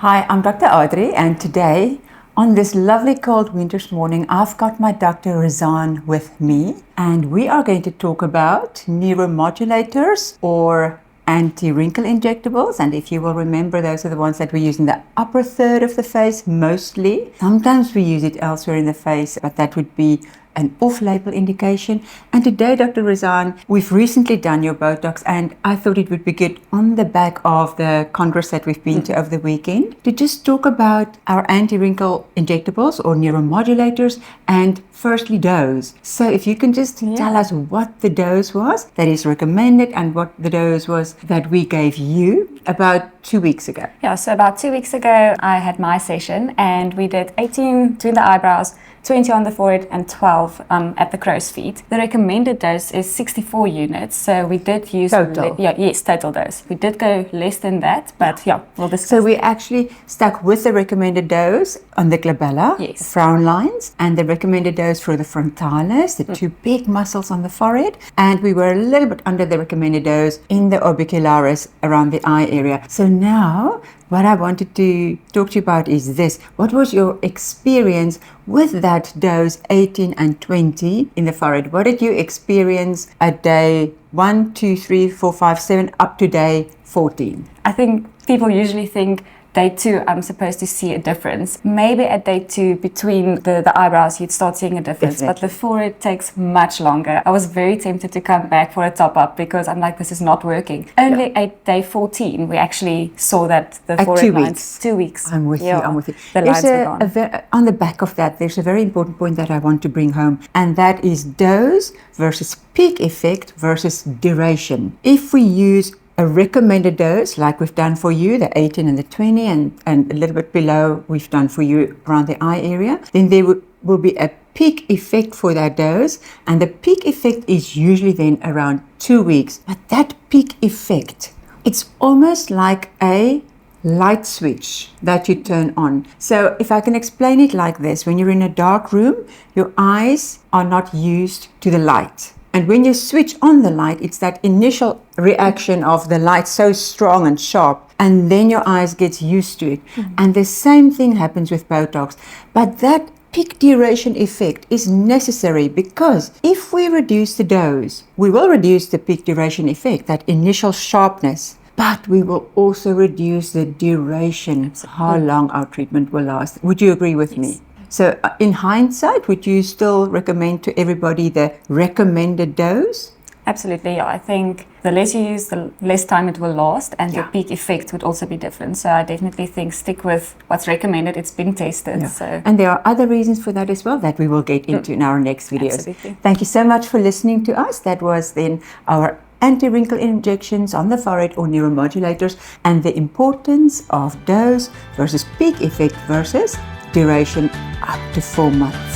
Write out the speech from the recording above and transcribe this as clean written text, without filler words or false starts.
Hi, I'm Dr. Adri, and today, on this lovely cold winter's morning, I've got my Dr. Rizaan with me, and we are going to talk about neuromodulators or anti-wrinkle injectables. And if you will remember, those are the ones that we use in the upper third of the face mostly. Sometimes we use it elsewhere in the face, but that would be an off-label indication. And today, Dr. Rizaan, we've recently done your Botox, and I thought it would be good on the back of the congress that we've been to over the weekend to just talk about our anti-wrinkle injectables or neuromodulators, and firstly dose. So if you can just tell us what the dose was that is recommended and what the dose was that we gave you about 2 weeks ago. Yeah, so about 2 weeks ago, I had my session and we did 18 between the eyebrows, 20 on the forehead and 12 at the crow's feet. The recommended dose is 64 units, so we did use total. Total dose. We did go less than that, but we'll discuss. So we actually stuck with the recommended dose on the glabella, frown lines, and the recommended dose for the frontalis, the two big muscles on the forehead, and we were a little bit under the recommended dose in the orbicularis around the eye area. So now what I wanted to talk to you about is this. What was your experience with that dose 18 and 20 in the forehead? What did you experience at day 1, 2, 3, 4, 5, 7 up to day 14? I think people usually think day 2, I'm supposed to see a difference. Maybe at day 2, between the eyebrows, you'd start seeing a difference. Definitely. But the forehead takes much longer. I was very tempted to come back for a top-up because I'm like, this is not working. Only at day 14, we actually saw that the forehead lines. 2 weeks. I'm with you. I'm with you. The lines were gone. On the back of that, there's a very important point that I want to bring home, and that is dose versus peak effect versus duration. If we use a recommended dose, like we've done for you, the 18 and the 20, and a little bit below we've done for you around the eye area, then there will be a peak effect for that dose, and the peak effect is usually then around 2 weeks. But that peak effect, it's almost like a light switch that you turn on. So if I can explain it like this, when you're in a dark room, your eyes are not used to the light. And when you switch on the light, it's that initial reaction of the light so strong and sharp, and then your eyes get used to it. And the same thing happens with Botox. But that peak duration effect is necessary because if we reduce the dose, we will reduce the peak duration effect, that initial sharpness, but we will also reduce the duration, how long our treatment will last. Would you agree with me? So in hindsight, would you still recommend to everybody the recommended dose? Absolutely, yeah. I think the less you use, the less time it will last, and the peak effect would also be different. So I definitely think stick with what's recommended. It's been tested. So. And there are other reasons for that as well that we will get into in our next videos. Absolutely. Thank you so much for listening to us. That was then our anti-wrinkle injections on the forehead or neuromodulators, and the importance of dose versus peak effect versus duration up to 4 months.